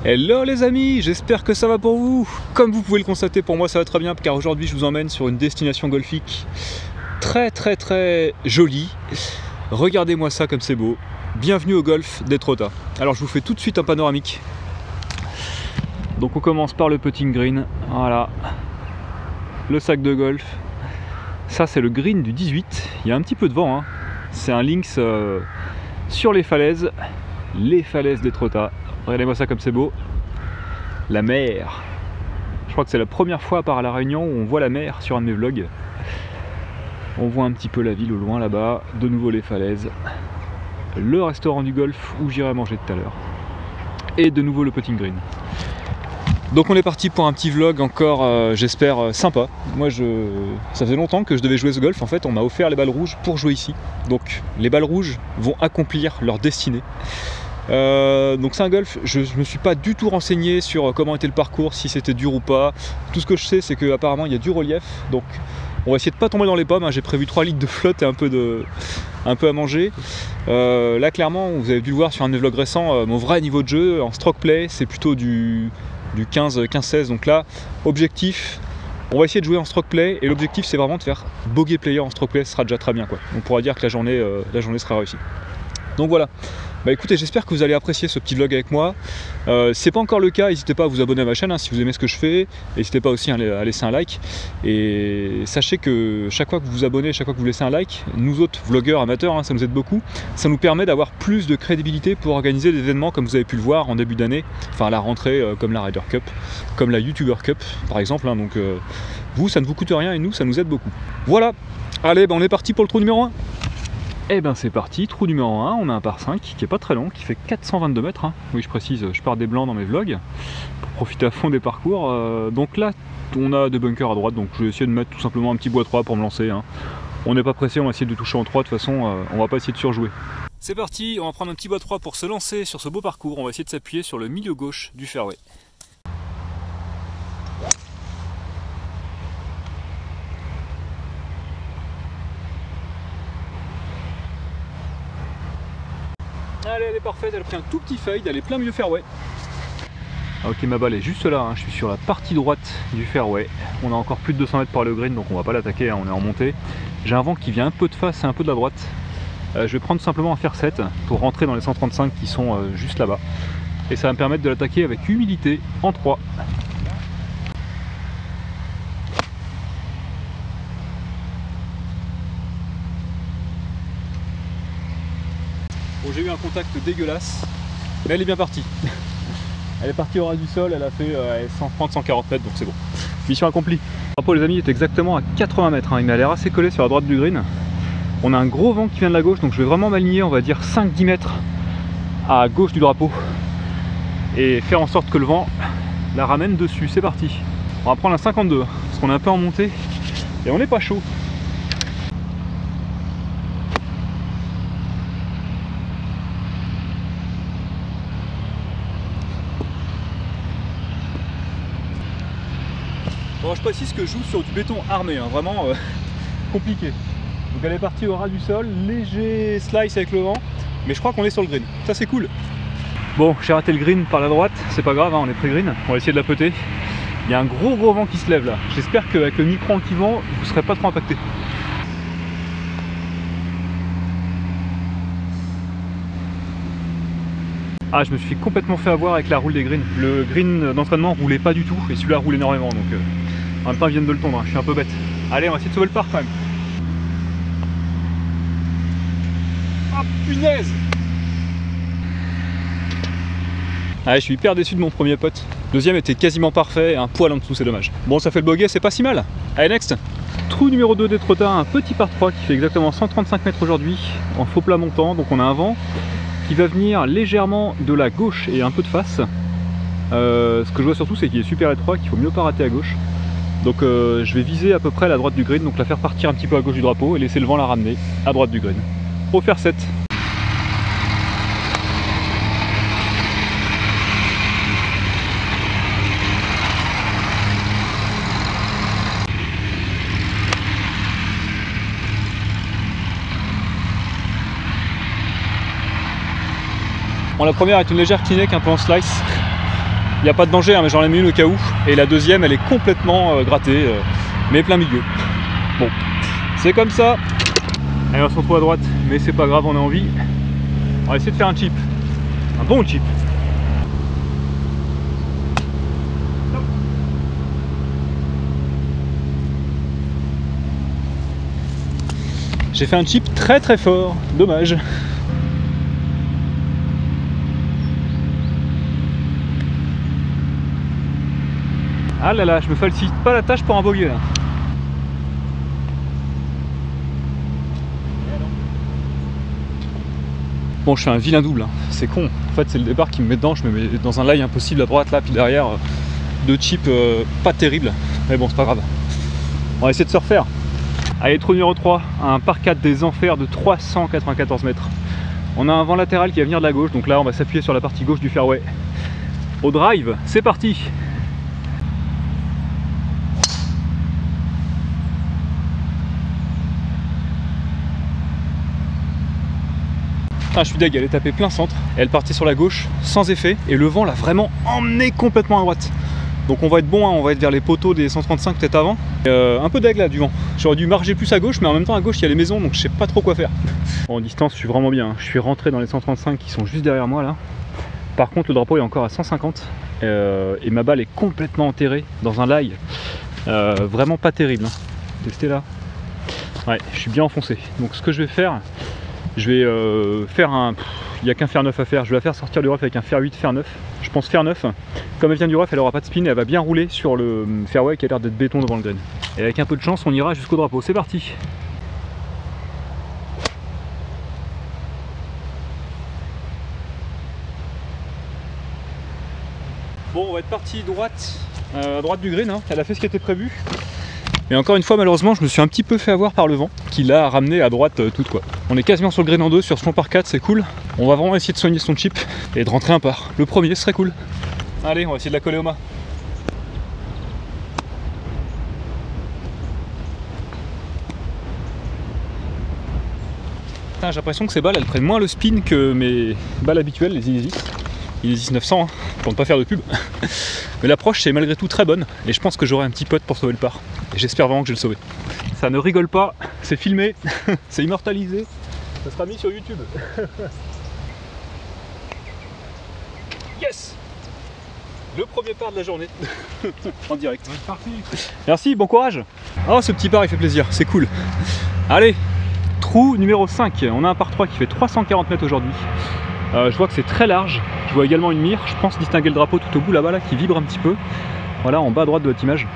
Hello les amis, j'espère que ça va pour vous. Comme vous pouvez le constater, pour moi ça va très bien car aujourd'hui je vous emmène sur une destination golfique très jolie. Regardez-moi ça comme c'est beau. Bienvenue au golf d'Étretat. Alors je vous fais tout de suite un panoramique. Donc on commence par le putting green, voilà. Le sac de golf. Ça c'est le green du 18, il y a un petit peu de vent, hein. C'est un links sur les falaises d'Étretat. Regardez-moi ça comme c'est beau. La mer. Je crois que c'est la première fois à part à La Réunion où on voit la mer sur un de mes vlogs. On voit un petit peu la ville au loin là-bas. De nouveau les falaises. Le restaurant du golf où j'irai manger tout à l'heure. Et de nouveau le putting green. Donc on est parti pour un petit vlog encore, j'espère, sympa. Moi, ça faisait longtemps que je devais jouer ce golf. En fait, on m'a offert les balles rouges pour jouer ici. Donc les balles rouges vont accomplir leur destinée. Donc c'est un golf, je me suis pas du tout renseigné sur comment était le parcours, si c'était dur ou pas. Tout ce que je sais c'est qu'apparemment il y a du relief, donc on va essayer de pas tomber dans les pommes, hein. J'ai prévu 3 litres de flotte et un peu à manger. Là clairement, vous avez dû le voir sur un de mes vlogs récents, mon vrai niveau de jeu en stroke play c'est plutôt du 15-16, donc là objectif, on va essayer de jouer en stroke play et l'objectif c'est vraiment de faire bogey player en stroke play, ce sera déjà très bien quoi. On pourra dire que la journée sera réussie. Donc voilà. Bah écoutez, j'espère que vous allez apprécier ce petit vlog avec moi. C'est pas encore le cas, n'hésitez pas à vous abonner à ma chaîne hein, si vous aimez ce que je fais. N'hésitez pas aussi à laisser un like. Et sachez que chaque fois que vous vous abonnez, chaque fois que vous laissez un like, nous autres vlogueurs amateurs, hein, ça nous aide beaucoup. Ça nous permet d'avoir plus de crédibilité pour organiser des événements comme vous avez pu le voir en début d'année. Enfin à la rentrée, comme la Ryder Cup, comme la YouTuber Cup par exemple. Hein, donc vous, ça ne vous coûte rien et nous, ça nous aide beaucoup. Voilà, allez, bah, on est parti pour le trou numéro 1. Et ben c'est parti, trou numéro 1, on a un par 5 qui est pas très long, qui fait 422 mètres. Hein. Oui je précise, je pars des blancs dans mes vlogs pour profiter à fond des parcours. Donc là on a des bunkers à droite, donc je vais essayer de mettre tout simplement un petit bois 3 pour me lancer. Hein. On n'est pas pressé, on va essayer de toucher en 3, de toute façon on va pas essayer de surjouer. C'est parti, on va prendre un petit bois 3 pour se lancer sur ce beau parcours, on va essayer de s'appuyer sur le milieu gauche du fairway. Allez, elle est parfaite, elle a pris un tout petit fade, elle est plein milieu fairway. Ok, ma balle est juste là, hein. Je suis sur la partie droite du fairway. On a encore plus de 200 mètres par le green, donc on va pas l'attaquer, hein. On est en montée. J'ai un vent qui vient un peu de face et un peu de la droite. Je vais prendre simplement un fair 7 pour rentrer dans les 135 qui sont juste là-bas. Et ça va me permettre de l'attaquer avec humilité en 3. Bon, j'ai eu un contact dégueulasse, mais elle est bien partie. Elle est partie au ras du sol, elle a fait 130-140 mètres, donc c'est bon. Mission accomplie. Le drapeau les amis est exactement à 80 mètres, hein. Il m'a l'air assez collé sur la droite du green. On a un gros vent qui vient de la gauche, donc je vais vraiment m'aligner, on va dire 5-10 mètres à gauche du drapeau. Et faire en sorte que le vent la ramène dessus, c'est parti. On va prendre un 52, parce qu'on est un peu en montée, et on n'est pas chaud. Bon, je précise que je joue sur du béton armé, hein, vraiment compliqué. Donc elle est partie au ras du sol, léger slice avec le vent, mais je crois qu'on est sur le green, ça c'est cool. Bon, j'ai raté le green par la droite, c'est pas grave, hein, on est pré-green, on va essayer de la peter. Il y a un gros vent qui se lève là, j'espère qu'avec le micro anti-vent, vous ne serez pas trop impacté. Ah, je me suis complètement fait avoir avec la roule des greens. Le green d'entraînement roulait pas du tout et celui-là roule énormément, donc en même temps ils viennent de le tondre, hein. Je suis un peu bête. Allez, on va essayer de sauver le par quand même. Ah punaise! Ah, je suis hyper déçu de mon premier putt. Deuxième était quasiment parfait, un poil en dessous, c'est dommage. Bon, ça fait le bogey, c'est pas si mal. Allez, next! Trou numéro 2 d'Étretat, un petit par 3 qui fait exactement 135 mètres aujourd'hui, en faux plat montant, donc on a un vent qui va venir légèrement de la gauche et un peu de face. Ce que je vois surtout c'est qu'il est super étroit, qu'il faut mieux pas rater à gauche. Donc je vais viser à peu près la droite du green, donc la faire partir un petit peu à gauche du drapeau et laisser le vent la ramener à droite du green. Au fair 7. Bon, la première est une légère kineck un peu en slice. Il n'y a pas de danger, hein, mais j'en ai mis une au cas où. Et la deuxième, elle est complètement grattée, mais plein milieu. Bon, c'est comme ça. Allez, on se retrouve à droite, mais c'est pas grave, on a envie. On va essayer de faire un chip. Un bon chip. J'ai fait un chip très très fort, dommage. Ah là là, je me facilite pas la tâche pour un bogey là. Bon, je fais un vilain double, hein. C'est con. En fait, c'est le départ qui me met dedans. Je me mets dans un lie impossible à droite là, puis derrière, deux chips pas terribles. Mais bon, c'est pas grave. On va essayer de se refaire. Allez, trou numéro 3, un par 4 des enfers de 394 mètres. On a un vent latéral qui va venir de la gauche, donc là, on va s'appuyer sur la partie gauche du fairway. Au drive, c'est parti. Ah, je suis deg, elle est tapée plein centre, elle partait sur la gauche sans effet et le vent l'a vraiment emmené complètement à droite. Donc on va être bon, hein, on va être vers les poteaux des 135 peut-être avant. Un peu deg là du vent, j'aurais dû marger plus à gauche, mais en même temps à gauche il y a les maisons, donc je sais pas trop quoi faire. En distance je suis vraiment bien, je suis rentré dans les 135 qui sont juste derrière moi là. Par contre le drapeau est encore à 150 et ma balle est complètement enterrée dans un lie. Vraiment pas terrible, hein. Testez là. Ouais, je suis bien enfoncé. Donc ce que je vais faire, je vais faire un... Il n'y a qu'un fer 9 à faire, je vais la faire sortir du rough avec un fer 8, fer 9. Je pense fer 9, comme elle vient du rough, elle aura pas de spin et elle va bien rouler sur le fairway qui a l'air d'être béton devant le green. Et avec un peu de chance, on ira jusqu'au drapeau, c'est parti. Bon, on va être parti droite, à droite du green, hein. Elle a fait ce qui était prévu. Mais encore une fois, malheureusement, je me suis un petit peu fait avoir par le vent qui l'a ramené à droite toute quoi. On est quasiment sur le green en 2 sur ce par 4, c'est cool. On va vraiment essayer de soigner son chip et de rentrer un par. Le premier serait cool. Allez, on va essayer de la coller au mât. J'ai l'impression que ces balles elles prennent moins le spin que mes balles habituelles, les Inesis 900, hein, pour ne pas faire de pub. Mais l'approche c'est malgré tout très bonne et je pense que j'aurai un petit pote pour sauver le par. Et j'espère vraiment que je vais le sauver. Ça ne rigole pas, c'est filmé, c'est immortalisé, ça sera mis sur YouTube. Yes! Le premier par de la journée, en direct. Merci, bon courage. Oh, ce petit par il fait plaisir, c'est cool. Allez, trou numéro 5, on a un par 3 qui fait 340 mètres aujourd'hui. Je vois que c'est très large, je vois également une mire, je pense distinguer le drapeau tout au bout là-bas là, qui vibre un petit peu. Voilà, en bas à droite de votre image.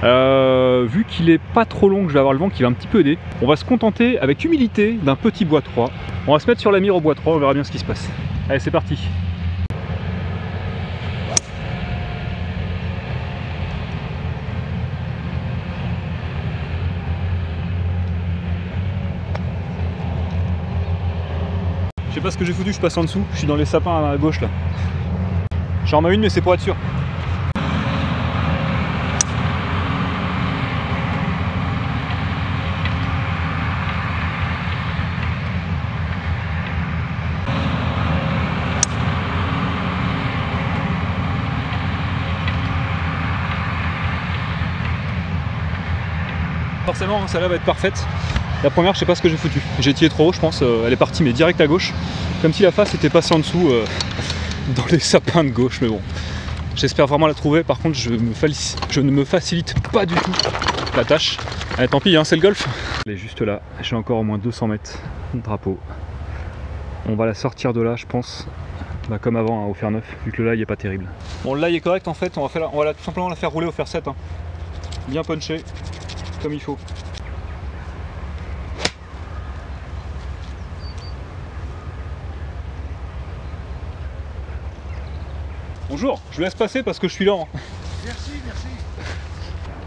Vu qu'il est pas trop long, que je vais avoir le vent qui va un petit peu aider, on va se contenter avec humilité d'un petit bois 3. On va se mettre sur la mire au bois 3, on verra bien ce qui se passe. Allez, c'est parti. Je sais pas ce que j'ai foutu, je passe en dessous, je suis dans les sapins à gauche là. J'en mets une mais c'est pour être sûr. Forcément celle-là va être parfaite. La première, je sais pas ce que j'ai foutu. J'ai tiré trop haut, je pense. Elle est partie, mais direct à gauche. Comme si la face était passée en dessous dans les sapins de gauche. Mais bon, j'espère vraiment la trouver. Par contre, je ne me facilite pas du tout la tâche. Allez, tant pis, hein, c'est le golf. Elle est juste là. J'ai encore au moins 200 mètres de drapeau. On va la sortir de là, je pense. Bah, comme avant, hein, au fer 9, vu que le lie est pas terrible. Bon, le lie est correct en fait. On va tout simplement la faire rouler au fer 7. Hein. Bien punché, comme il faut. Bonjour, je laisse passer parce que je suis lent. Merci, merci.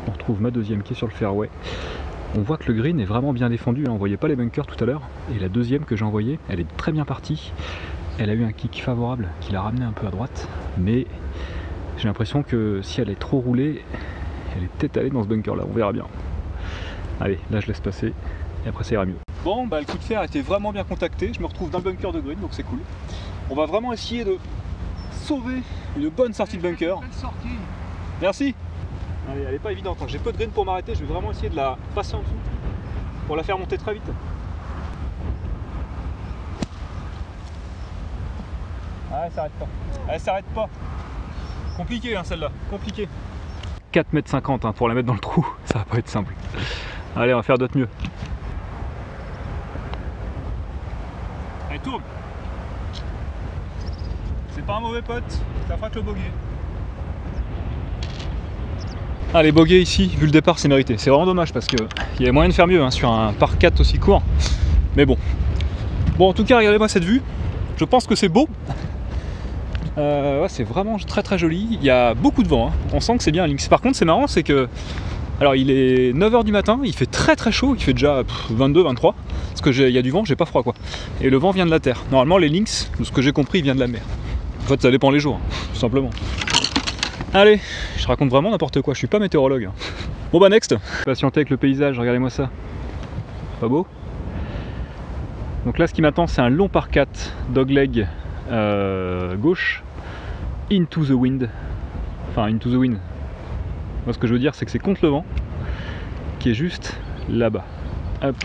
On retrouve ma deuxième qui est sur le fairway. On voit que le green est vraiment bien défendu, on voyait pas les bunkers tout à l'heure. Et la deuxième que j'ai envoyée, elle est très bien partie. Elle a eu un kick favorable qui l'a ramené un peu à droite. Mais j'ai l'impression que si elle est trop roulée, elle est peut-être allée dans ce bunker là, on verra bien. Allez, là je laisse passer et après ça ira mieux. Bon, bah le coup de fer a été vraiment bien contacté. Je me retrouve dans le bunker de green, donc c'est cool. On va vraiment essayer de sauvé une bonne sortie de bunker. Merci. Allez, elle est pas évidente, hein. J'ai peu de green pour m'arrêter, je vais vraiment essayer de la passer en dessous pour la faire monter très vite. Ah, elle s'arrête pas. Elle s'arrête pas. Compliqué, hein, celle-là, compliqué. 4,50 m hein, pour la mettre dans le trou, ça va pas être simple. Allez, on va faire d'autres mieux. Allez, tourne. C'est pas un mauvais pote, ça fera que le bogey. Ah, les bogeys ici, vu le départ, c'est mérité. C'est vraiment dommage parce qu'il y avait moyen de faire mieux hein, sur un par 4 aussi court. Mais bon. Bon, en tout cas, regardez-moi cette vue. Je pense que c'est beau. Ouais, c'est vraiment très très joli. Il y a beaucoup de vent. Hein. On sent que c'est bien un lynx. Par contre, c'est marrant, c'est que. Alors, il est 9 h du matin, il fait très très chaud. Il fait déjà 22, 23. Parce qu'il y a du vent, j'ai pas froid quoi. Et le vent vient de la terre. Normalement, les lynx, de ce que j'ai compris, il vient de la mer. En fait, ça dépend les jours, hein, tout simplement. Allez, je raconte vraiment n'importe quoi, je suis pas météorologue. Bon bah next. Patienter avec le paysage, regardez-moi ça. Pas beau? Donc là ce qui m'attend c'est un long par 4 dogleg gauche into the wind. Enfin into the wind. Moi ce que je veux dire c'est que c'est contre le vent qui est juste là-bas. Hop.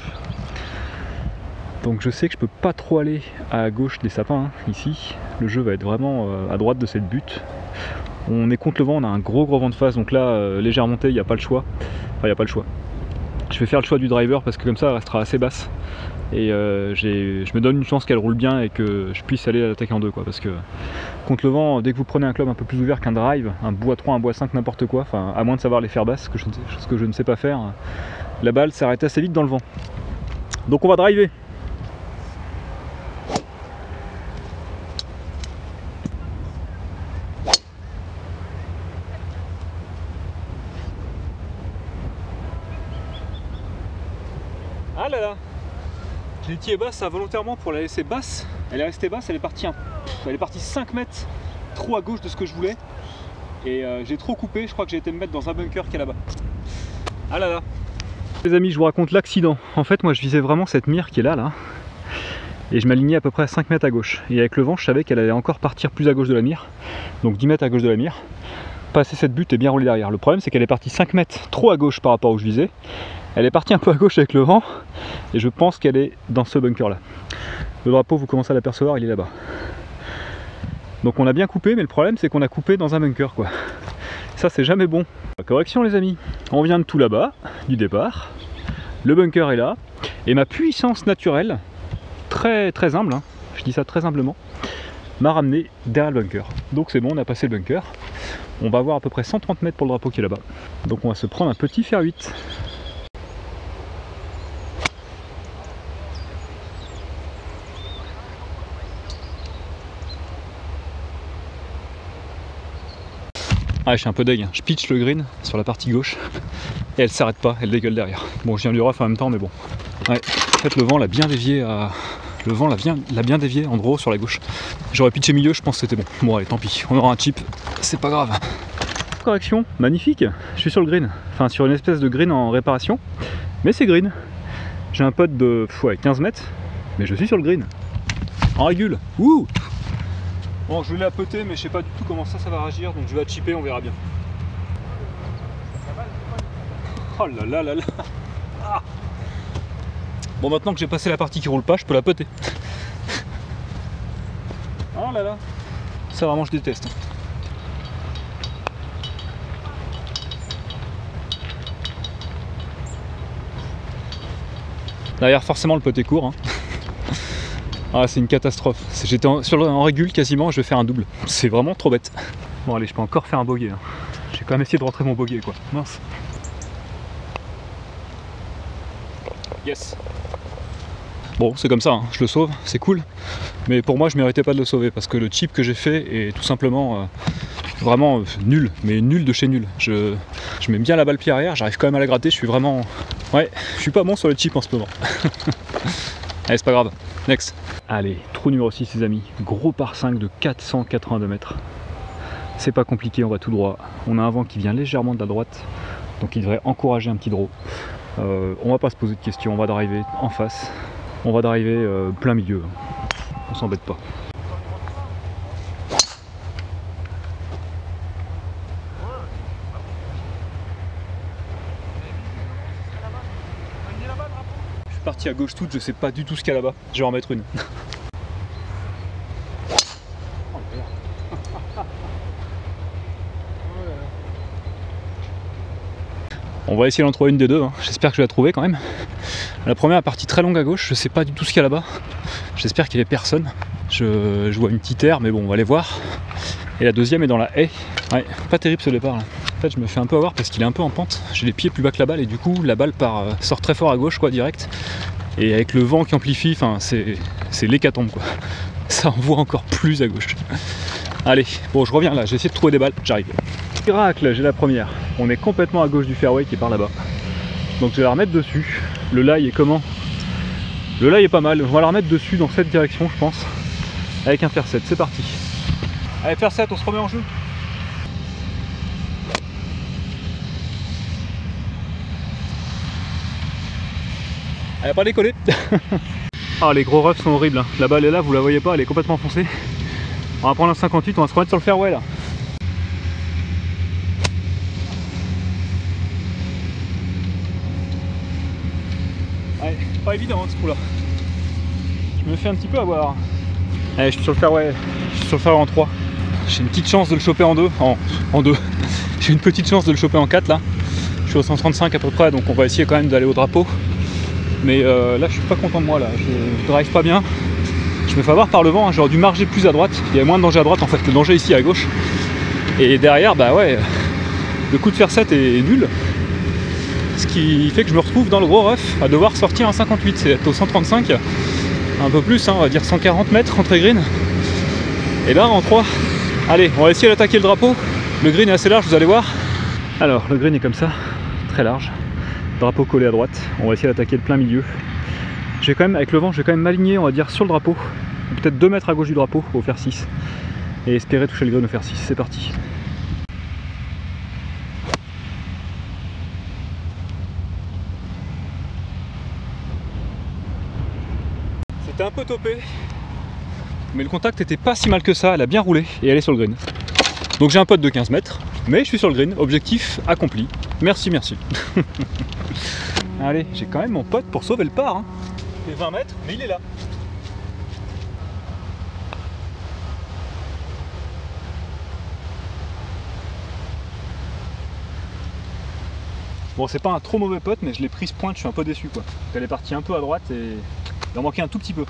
Donc je sais que je peux pas trop aller à gauche des sapins hein, ici. Le jeu va être vraiment à droite de cette butte. On est contre le vent, on a un gros vent de face, donc là, légère montée, il n'y a pas le choix. Enfin, il n'y a pas le choix. Je vais faire le choix du driver parce que comme ça, elle restera assez basse. Et je me donne une chance qu'elle roule bien et que je puisse aller l'attaquer en deux, quoi. Parce que contre le vent, dès que vous prenez un club un peu plus ouvert qu'un drive, un bois 3, un bois 5, n'importe quoi, enfin, à moins de savoir les faire basses, ce que je ne sais pas faire, la balle s'arrête assez vite dans le vent. Donc on va driver. Ah là là, je l'ai tiré basse volontairement pour la laisser basse. Elle est restée basse, elle est partie 5 mètres trop à gauche de ce que je voulais. Et j'ai trop coupé, je crois que j'ai été me mettre dans un bunker qui est là-bas. Ah là là. Les amis, je vous raconte l'accident. En fait, moi je visais vraiment cette mire qui est là. Et je m'alignais à peu près à 5 mètres à gauche. Et avec le vent, je savais qu'elle allait encore partir plus à gauche de la mire. Donc 10 mètres à gauche de la mire. Passer cette butte et bien rouler derrière. Le problème, c'est qu'elle est partie 5 mètres trop à gauche par rapport où je visais. Elle est partie un peu à gauche avec le vent et je pense qu'elle est dans ce bunker là. Le drapeau, vous commencez à l'apercevoir, il est là-bas. Donc on a bien coupé, mais le problème c'est qu'on a coupé dans un bunker quoi. Ça c'est jamais bon. Correction les amis, on vient de tout là-bas, du départ. Le bunker est là et ma puissance naturelle, très très humble, hein, je dis ça très humblement, m'a ramené derrière le bunker. Donc c'est bon, on a passé le bunker. On va avoir à peu près 130 mètres pour le drapeau qui est là-bas. Donc on va se prendre un petit fer 8. Ah, je suis un peu deg, je pitch le green sur la partie gauche et elle s'arrête pas, elle dégueule derrière. Bon, je viens du rough en même temps, mais bon. Ouais, en fait, le vent l'a bien dévié l'a bien dévié en gros sur la gauche. J'aurais pitché milieu, je pense que c'était bon. Bon, allez, tant pis, on aura un chip, c'est pas grave. Correction, magnifique, je suis sur le green, enfin sur une espèce de green en réparation, mais c'est green. J'ai un putt de 15 mètres, mais je suis sur le green. En régule, ouh. Bon, je vais la putter, mais je sais pas du tout comment ça va réagir, donc je vais la chipper, on verra bien. Oh là là là là. Ah. Bon, maintenant que j'ai passé la partie qui roule pas, je peux la putter. Oh là là. Ça vraiment je déteste. Derrière forcément le putt est court. Hein. Ah, c'est une catastrophe. J'étais en régule quasiment, je vais faire un double. C'est vraiment trop bête. Bon allez, je peux encore faire un bogey. Hein. J'ai quand même essayé de rentrer mon bogey quoi. Mince. Yes. Bon, c'est comme ça, hein. Je le sauve, c'est cool. Mais pour moi, je méritais pas de le sauver parce que le chip que j'ai fait est tout simplement vraiment nul, mais nul de chez nul. Je mets bien la balle pied arrière, j'arrive quand même à la gratter, je suis vraiment... Ouais, je suis pas bon sur le chip en ce moment. Allez, c'est pas grave. Next. Allez, trou numéro 6 les amis. Gros par 5 de 482 mètres. C'est pas compliqué, on va tout droit. On a un vent qui vient légèrement de la droite, donc il devrait encourager un petit draw. On va pas se poser de questions, on va driver en face. On va driver plein milieu. On s'embête pas. suis parti à gauche toute, je sais pas du tout ce qu'il y a là-bas. Je vais en mettre une. On va essayer d'en trouver une des deux, hein. J'espère que je vais la trouver quand même. La première est partie très longue à gauche, je sais pas du tout ce qu'il y a là-bas. J'espère qu'il n'y a personne. Je vois une petite aire, mais bon, on va aller voir. Et la deuxième est dans la haie. Ouais, pas terrible ce départ là. En fait, je me fais un peu avoir parce qu'il est un peu en pente. J'ai les pieds plus bas que la balle et du coup, la balle sort très fort à gauche, quoi, direct. Et avec le vent qui amplifie, enfin, c'est l'hécatombe, quoi. Ça envoie encore plus à gauche. Allez, bon, je reviens là, j'ai essayé de trouver des balles, j'arrive. Miracle, j'ai la première. On est complètement à gauche du fairway qui est par là-bas. Donc je vais la remettre dessus. Le lie est comment? Le lie est pas mal. On va la remettre dessus dans cette direction, je pense. Avec un fair 7, c'est parti. Allez, fair 7, on se remet en jeu. Elle n'a pas décollé. Ah, les gros roughs sont horribles, hein. La balle est là, vous la voyez pas, elle est complètement foncée. On va prendre un 58, on va se remettre sur le fairway là. Ouais, pas évident ce coup là. Je me fais un petit peu avoir. Allez, je suis sur le fairway, en 3. J'ai une petite chance de le choper en 2. En 2. J'ai une petite chance de le choper en 4 là. Je suis au 135 à peu près, donc on va essayer quand même d'aller au drapeau. Mais là je suis pas content de moi là, je drive pas bien. Je me fais avoir par le vent, hein. J'aurais dû marger plus à droite. Il y a moins de danger à droite en fait que le danger ici à gauche. Et derrière, bah ouais, le coup de fair 7 est nul. Ce qui fait que je me retrouve dans le gros rough à devoir sortir un 58. C'est être au 135, un peu plus, hein, on va dire 140 mètres entre green. Et là en 3. Allez, on va essayer d'attaquer le drapeau. Le green est assez large, vous allez voir. Alors, le green est comme ça, très large. Drapeau collé à droite. On va essayer d'attaquer le plein milieu. J'ai quand même, avec le vent, je vais quand même m'aligner, on va dire, sur le drapeau. Peut-être 2 mètres à gauche du drapeau, au fer 6. Et espérer toucher le green au fer 6. C'est parti. C'était un peu topé. Mais le contact était pas si mal que ça, elle a bien roulé et elle est sur le green. Donc j'ai un putt de 15 mètres, mais je suis sur le green, objectif accompli. Merci, merci. Allez, j'ai quand même mon putt pour sauver le par. Hein. Il fait 20 mètres, mais il est là. Bon, c'est pas un trop mauvais putt, mais je l'ai prise pointe, je suis un peu déçu quoi. Elle est partie un peu à droite et il en manquait un tout petit peu.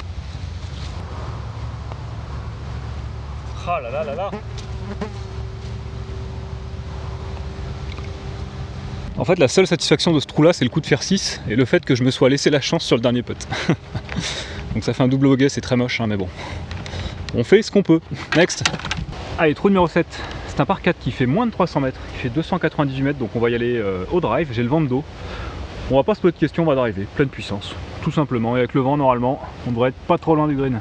Ah là là là là. En fait, la seule satisfaction de ce trou là, c'est le coup de fer 6 et le fait que je me sois laissé la chance sur le dernier putt. Donc ça fait un double bogey, c'est très moche, hein, mais bon. On fait ce qu'on peut. Next. Allez, trou numéro 7. C'est un par 4 qui fait moins de 300 mètres. Il fait 298 mètres, donc on va y aller au drive. J'ai le vent de dos. On va pas se poser de questions, on va driver. Pleine puissance. Tout simplement. Et avec le vent, normalement, on devrait être pas trop loin du green.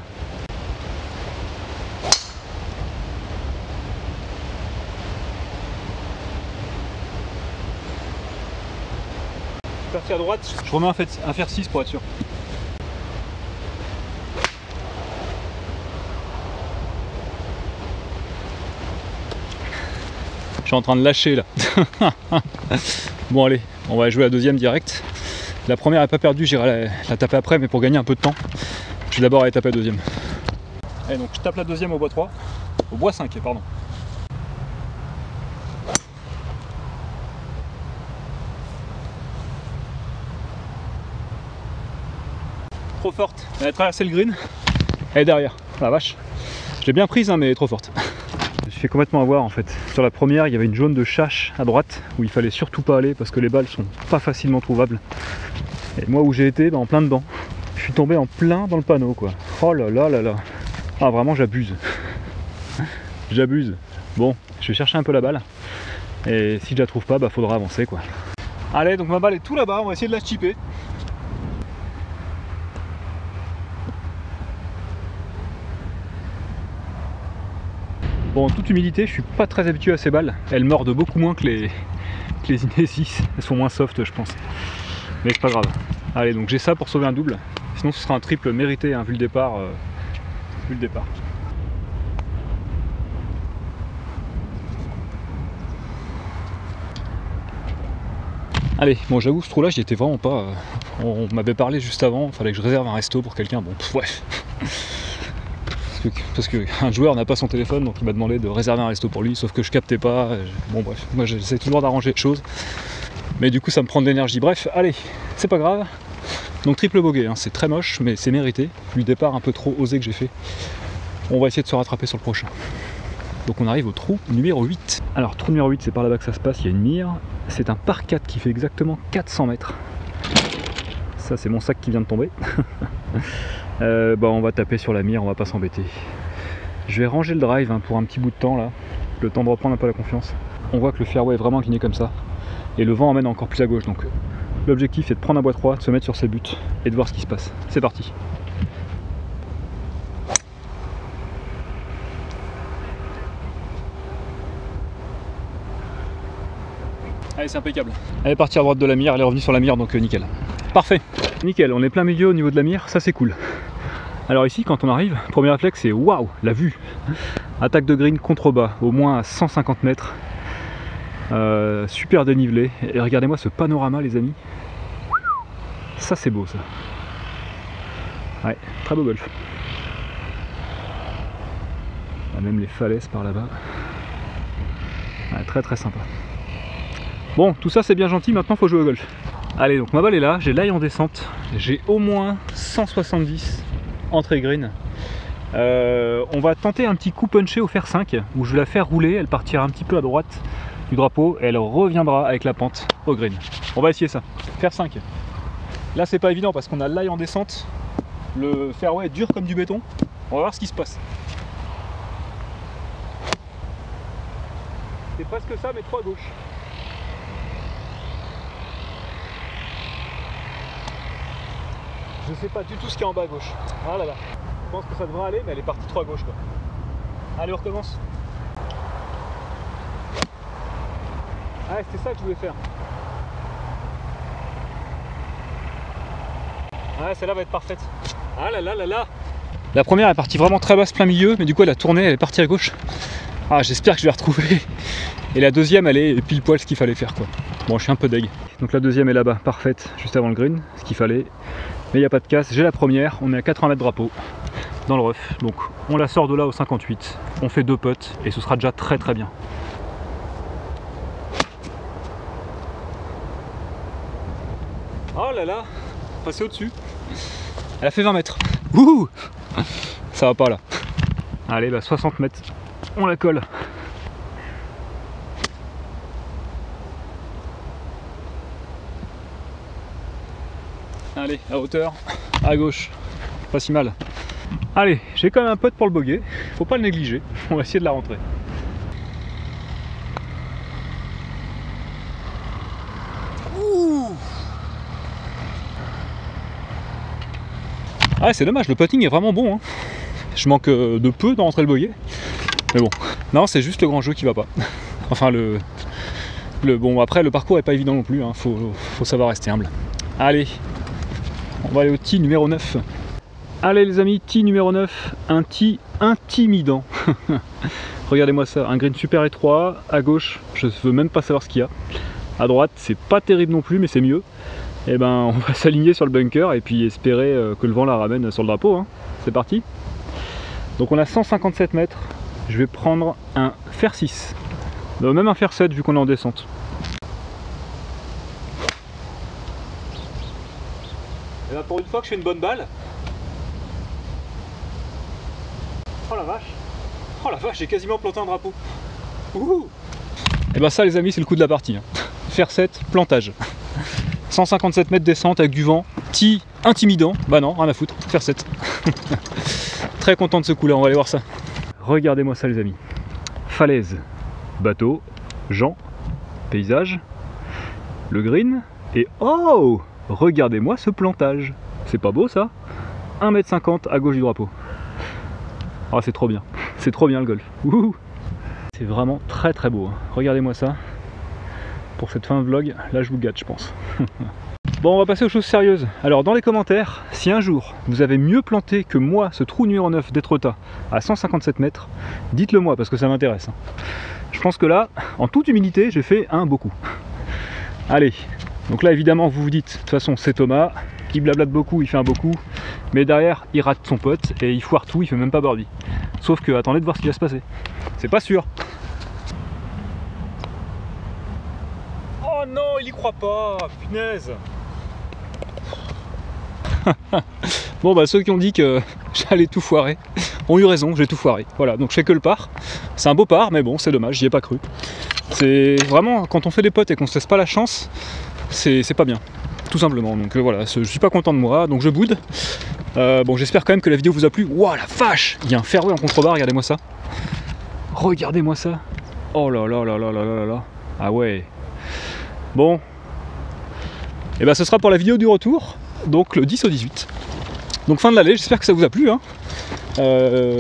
Parti à droite, je remets un fer 6 pour être sûr. Je suis en train de lâcher là. Bon allez, on va jouer la deuxième direct. La première n'est pas perdue, j'irai la taper après, mais pour gagner un peu de temps, je vais d'abord aller taper la deuxième. Allez, donc je tape la deuxième au bois 3, au bois 5, pardon. Trop forte, elle a traversé le green, elle est derrière, la vache. Je l'ai bien prise, hein, mais elle est trop forte. Je me suis fait complètement avoir en fait. Sur la première, il y avait une jaune de chasse à droite où il fallait surtout pas aller parce que les balles sont pas facilement trouvables. Et moi où j'ai été, en plein dedans, je suis tombé en plein dans le panneau quoi. Oh là là là là. Ah vraiment j'abuse. J'abuse. Bon, je vais chercher un peu la balle. Et si je la trouve pas, bah faudra avancer quoi. Allez, donc ma balle est tout là-bas, on va essayer de la chipper. Bon, en toute humilité, je suis pas très habitué à ces balles. Elles mordent beaucoup moins que les Inesis. Elles sont moins soft, je pense. Mais c'est pas grave. Allez, donc j'ai ça pour sauver un double. Sinon, ce sera un triple mérité, hein, vu le départ. Allez, bon j'avoue ce trou là j'y étais vraiment pas. On m'avait parlé juste avant, il fallait que je réserve un resto pour quelqu'un, bon bref. Parce qu'un joueur n'a pas son téléphone, donc il m'a demandé de réserver un resto pour lui, sauf que je captais pas. Bon bref, moi j'essaie toujours d'arranger les choses. Mais du coup ça me prend de l'énergie. Bref, allez, c'est pas grave. Donc triple bogey, hein, c'est très moche, mais c'est mérité. Du départ un peu trop osé que j'ai fait. On va essayer de se rattraper sur le prochain. Donc on arrive au trou numéro 8. Alors trou numéro 8, c'est par là-bas que ça se passe, il y a une mire. C'est un par 4 qui fait exactement 400 mètres. Ça c'est mon sac qui vient de tomber. On va taper sur la mire, on va pas s'embêter. Je vais ranger le drive pour un petit bout de temps là, le temps de reprendre un peu la confiance. On voit que le fairway est vraiment incliné comme ça, et le vent emmène encore plus à gauche, donc l'objectif est de prendre un bois 3, de se mettre sur ses buts et de voir ce qui se passe. C'est parti. Allez, c'est impeccable. Elle est partie à droite de la mire, elle est revenue sur la mire, donc nickel. Parfait, nickel, on est plein milieu au niveau de la mire, ça c'est cool. Alors ici, quand on arrive, premier réflexe c'est waouh, la vue. Attaque de green contrebas, au moins à 150 mètres. Super dénivelé. Et regardez-moi ce panorama, les amis. Ça c'est beau, ça. Ouais, très beau golf. Il y a même les falaises par là-bas. Ouais, très très sympa. Bon, tout ça c'est bien gentil, maintenant il faut jouer au golf. Allez, donc ma balle est là, j'ai l'ail en descente, j'ai au moins 170 entrée green. On va tenter un petit coup punché au fer 5 où je vais la faire rouler, elle partira un petit peu à droite du drapeau et elle reviendra avec la pente au green. On va essayer ça, fer 5. Là c'est pas évident parce qu'on a l'ail en descente, le fairway est dur comme du béton. On va voir ce qui se passe. C'est presque ça mais trop à gauche. Je sais pas du tout ce qu'il y a en bas à gauche. Ah là là. Je pense que ça devrait aller, mais elle est partie trop à gauche quoi. Allez, on recommence. Ah, c'était ça que je voulais faire. Ah, celle-là va être parfaite. Ah là là là là. La première est partie vraiment très basse plein milieu, mais du coup elle a tourné, elle est partie à gauche. Ah, j'espère que je vais retrouver. Et la deuxième, elle est pile poil ce qu'il fallait faire quoi. Bon, je suis un peu deg. Donc la deuxième est là-bas, parfaite, juste avant le green, ce qu'il fallait. Mais il n'y a pas de casse, j'ai la première, on est à 80 mètres drapeau dans le rough, donc on la sort de là au 58, on fait 2 putts et ce sera déjà très très bien. Oh là là, passé au-dessus, elle a fait 20 mètres, ouh, ça va pas là. Allez, 60 mètres, on la colle. Allez, à hauteur, à gauche, pas si mal. Allez, j'ai quand même un putt pour le bogey, faut pas le négliger, on va essayer de la rentrer. Ouh. Ah, c'est dommage, le putting est vraiment bon, hein. Je manque de peu de rentrer le bogey, mais bon, non, c'est juste le grand jeu qui va pas. Enfin, bon, après, le parcours est pas évident non plus, hein. Faut savoir rester humble. Allez. On va aller au tee numéro 9. Allez les amis, tee numéro 9, un tee intimidant. Regardez-moi ça, un green super étroit, à gauche, je veux même pas savoir ce qu'il y a. À droite, c'est pas terrible non plus, mais c'est mieux. Et ben, on va s'aligner sur le bunker et puis espérer que le vent la ramène sur le drapeau, hein. C'est parti. Donc on a 157 mètres, je vais prendre un fer 6. Même un fer 7 vu qu'on est en descente. Et ben pour une fois que je fais une bonne balle. Oh la vache, j'ai quasiment planté un drapeau. Ouh. Et ben ça les amis, c'est le coup de la partie, hein. Fer 7, plantage. 157 mètres descente avec du vent, tee intimidant. Bah non, rien à foutre, fer 7. Très content de ce coup là, on va aller voir ça. Regardez-moi ça les amis. Falaise, bateau, gens, paysage, le green et oh, regardez-moi ce plantage. C'est pas beau ça? 1,50 m à gauche du drapeau. Ah, c'est trop bien le golf. C'est vraiment très très beau, hein. Regardez-moi ça. Pour cette fin de vlog, là je vous gâte je pense. Bon, on va passer aux choses sérieuses. Alors dans les commentaires, si un jour vous avez mieux planté que moi ce trou numéro 9 d'Étretat à 157 mètres, dites-le moi parce que ça m'intéresse, hein. Je pense que là, en toute humilité, j'ai fait un beau coup. Allez, Donc là évidemment vous vous dites, de toute façon c'est Thomas, il blablate beaucoup, il fait un beau coup, mais derrière il rate son pote et il foire tout, il fait même pas birdie. Sauf que attendez de voir ce qui va se passer. C'est pas sûr. Oh non, il y croit pas, punaise. Bon bah ceux qui ont dit que j'allais tout foirer ont eu raison, j'ai tout foiré. Voilà, donc je fais que le par. C'est un beau par, mais bon, c'est dommage, j'y ai pas cru. C'est vraiment, quand on fait des potes et qu'on se laisse pas la chance, c'est pas bien, tout simplement. Donc voilà, je suis pas content de moi, donc je boude. Bon, j'espère quand même que la vidéo vous a plu. Ouah, la vache, il y a un fairway en contrebas, regardez-moi ça. Regardez-moi ça. Oh là là là là là là là. Ah ouais. Bon. Et ben ce sera pour la vidéo du retour, donc le 10 au 18. Donc fin de l'année, j'espère que ça vous a plu. Hein.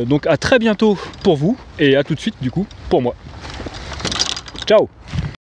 Donc à très bientôt pour vous, et à tout de suite du coup pour moi. Ciao.